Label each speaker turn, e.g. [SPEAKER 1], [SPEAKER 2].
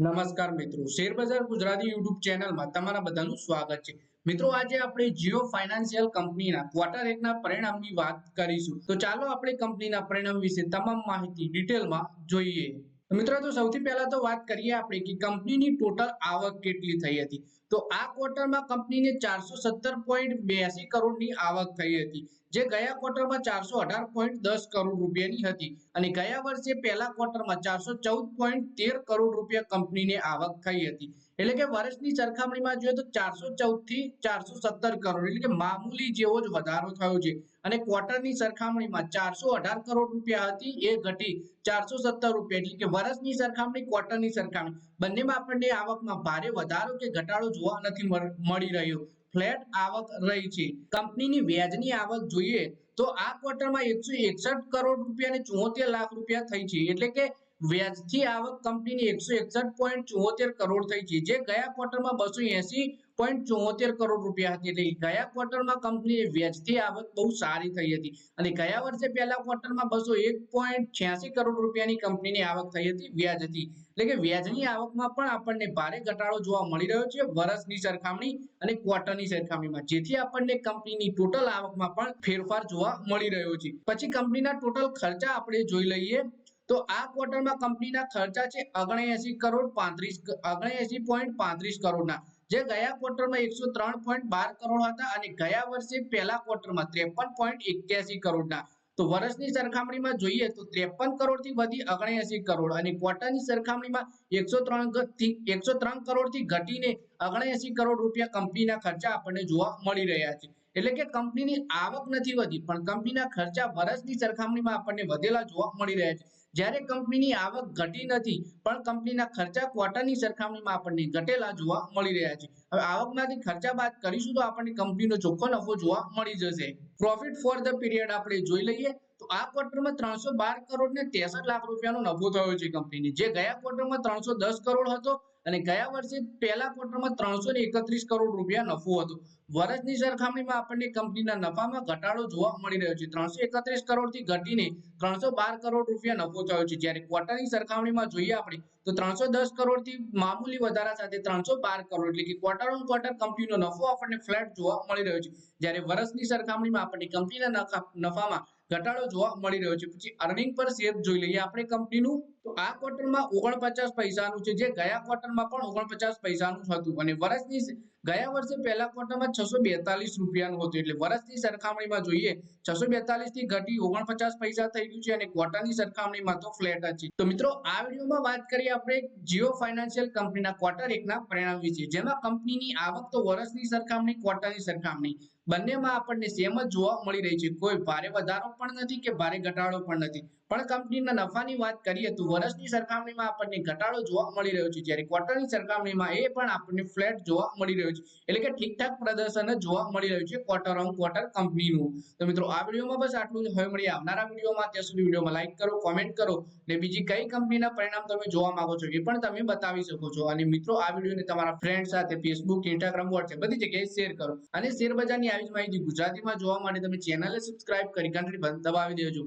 [SPEAKER 1] નમસ્કાર મિત્રો, શેર બજાર ગુજરાતી યુટ્યુબ ચેનલમાં તમારા બધાનું સ્વાગત છે। મિત્રો, આજે આપણે જીઓ ફાઇનાન્શિયલ કંપનીના ક્વાર્ટર 1 ના પરિણામની વાત કરીશું। તો ચાલો આપણે કંપનીના પરિણામ વિશે તમામ માહિતી ડિટેલમાં જોઈએ। તો મિત્રો, તો સૌથી પહેલા તો વાત કરીએ આપણે કે કંપનીની ટોટલ આવક કેટલી થઈ હતી। તો આ ક્વાર્ટરમાં કંપનીને 417.82 કરોડની આવક થઈ હતી, જે ગયા ક્વાર્ટરમાં 418.10 કરોડ રૂપિયાની હતી અને ગયા વર્ષે પહેલા ક્વાર્ટરમાં 414.13 કરોડ રૂપિયા કંપનીને આવક થઈ હતી। એટલે કે વર્ષની સરખામણીમાં જોઈએ તો 414 થી 417 કરોડ એટલે કે મામૂલી જેવો જ વધારો થયો છે અને ક્વાર્ટરની સરખામણીમાં 418 કરોડ રૂપિયા હતી એ ઘટી 417 રૂપિયા એટલે કે વર્ષની સરખામણી ક્વાર્ટરની સરખામણી બંનેમાં આપણને આવકમાં ભારે વધારો કે ઘટાડો જોવા નથી મળી રહ્યો। ફ્લેટ આવક રહી છે। કંપનીની વ્યાજની આવક જોઈએ તો આ ક્વાર્ટરમાં 161 કરોડ રૂપિયા અને 74 લાખ રૂપિયા થઈ છે। એટલે કે વ્યાજથી આવક કંપનીની 161.74 કરોડ થઈ છે, જે ગયા ક્વાર્ટરમાં 280.74 કરોડ રૂપિયા હતી। એટલે ગયા ક્વાર્ટરમાં કંપનીએ વ્યાજથી આવક બહુ સારી થઈ હતી અને ગયા વર્ષે પહેલા ક્વાર્ટરમાં 201.86 કરોડ રૂપિયાની કંપનીની આવક થઈ હતી વ્યાજથી। એટલે કે વ્યાજની આવકમાં પણ આપણને ભારે ઘટાડો જોવા મળી રહ્યો છે વર્ષની સરખામણી અને ક્વાર્ટરની સરખામણીમાં, જેથી આપણને કંપનીની ટોટલ આવકમાં પણ ફેરફાર જોવા મળી રહ્યો છે। પછી કંપનીના ટોટલ ખર્ચા આપણે જોઈ લઈએ તો આ ક્વાર્ટરમાં કંપનીના ખર્ચા છે 79.35 કરોડના, જે ગયા ક્વાર્ટરમાં 103.12 કરોડ હતા અને ગયા વર્ષે પહેલા ક્વાર્ટરમાં 53.81 કરોડના। તો વર્ષની સરખામણીમાં જોઈએ તો 53 કરોડથી વધી 79 કરોડ અને ક્વાર્ટરની સરખામણીમાં 103 કરોડથી ઘટીને 79 કરોડ રૂપિયા કંપનીના ખર્ચા આપણને જોવા મળી રહ્યા છે। એટલે કે કંપનીની આવક નથી વધી પણ કંપનીના ખર્ચા વર્ષની સરખામણીમાં આપણને વધેલા જોવા મળી રહ્યા છે। જ્યારે કંપનીની આવક ઘટી નથી પણ કંપનીના ખર્ચા ક્વાર્ટરની સરખામણીમાં આપણને ઘટેલા જોવા મળી રહ્યા છે। હવે આવકમાંથી ખર્ચા બાદ કરીશું તો આપણને કંપનીનો ચોખ્ખો નફો જોવા મળી જશે। પ્રોફિટ ફોર ધ પીરિયડ આપણે જોઈ લઈએ તો આ ક્વાર્ટરમાં 312 કરોડ ને 63 લાખ રૂપિયાનો નફો થયો છે કંપનીને, જે ગયા ક્વાર્ટરમાં 310 કરોડ હતો અને ગયા વર્ષે પહેલા ક્વાર્ટરમાં 331 કરોડ રૂપિયા નફો હતો। વર્ષની સરખામણીમાં આપણને કંપનીના નફામાં ઘટાડો જોવા મળી રહ્યો છે। 331 કરોડથી ઘટીને 312 કરોડ રૂપિયા નફો થયો છે, જ્યારે ક્વાર્ટરની સરખામણીમાં જોઈએ આપણે તો 310 કરોડથી મામૂલી વધારા સાથે 312 કરોડ એટલે કે ક્વાર્ટર ઓન ક્વાર્ટર કંપનીનો નફો આપણને ફ્લેટ જોવા મળી રહ્યો છે, જ્યારે વર્ષની સરખામણીમાં આપણને કંપનીના નફામાં ઘટાડો જોવા મળી રહ્યો છે। પછી અર્નિંગ પર શેર જોઈ લઈએ આપણે કંપનીનું તો આ ક્વાર્ટરમાં 49 પૈસાનું છે, જે ગયા ક્વાર્ટરમાં પણ 49 પૈસાનું હતું અને ગયા વર્ષે પહેલા ક્વાર્ટરમાં 642 રૂપિયાનું હતું। એટલે વર્ષની સરખામણીમાં જોઈએ 642 થી ઘટી 49 પૈસા થઈ ગયું છે અને ક્વાર્ટરની સરખામણીમાં તો ફ્લેટ જ છે। તો મિત્રો, આ વિડીયોમાં વાત કરીએ આપણે જીઓ ફાઇનાન્શિયલ કંપનીના ક્વાર્ટર 1 ના પરિણામ વિશે, જેમાં કંપનીની આવક તો વર્ષની સરખામણી ક્વાર્ટરની સરખામણી બંનેમાં આપણને સેમ જ જોવા મળી રહી છે। કોઈ ભારે વધારો પણ નથી કે ભારે ઘટાડો પણ નથી, પણ કંપનીના નફાની વાત કરીએ તો વર્ષની સરખામણીમાં આપણને ઘટાડો જોવા મળી રહ્યો છે, જ્યારે ક્વાર્ટરની સરખામણીમાં એ પણ આપણને ફ્લેટ જોવા મળી રહ્યો છે। એટલે કે ઠીકઠાક પ્રદર્શન જોવા મળી રહ્યું છે ક્વાર્ટર ઓન ક્વાર્ટર કંપનીનું। તો મિત્રો, આ વિડીયોમાં બસ આટલું જ। હવે મળીએ આવનારા વિડીયોમાં, ત્યાં સુધી વિડીયોમાં લાઈક કરો, કોમેન્ટ કરો અને બીજી કઈ કંપનીના પરિણામ તમે જોવા માંગો છો એ પણ તમે બતાવી શકો છો। અને મિત્રો, આ વિડીયોને તમારા ફ્રેન્ડ સાથે ફેસબુક, ઇન્સ્ટાગ્રામ, વોટ્સએપ બધી જગ્યાએ શેર કરો અને શેર બજારની આવી જ માહિતી ગુજરાતીમાં જોવા માટે તમે ચેનલને સબસ્ક્રાઇબ કરી ઘંટડી દબાવી દેજો।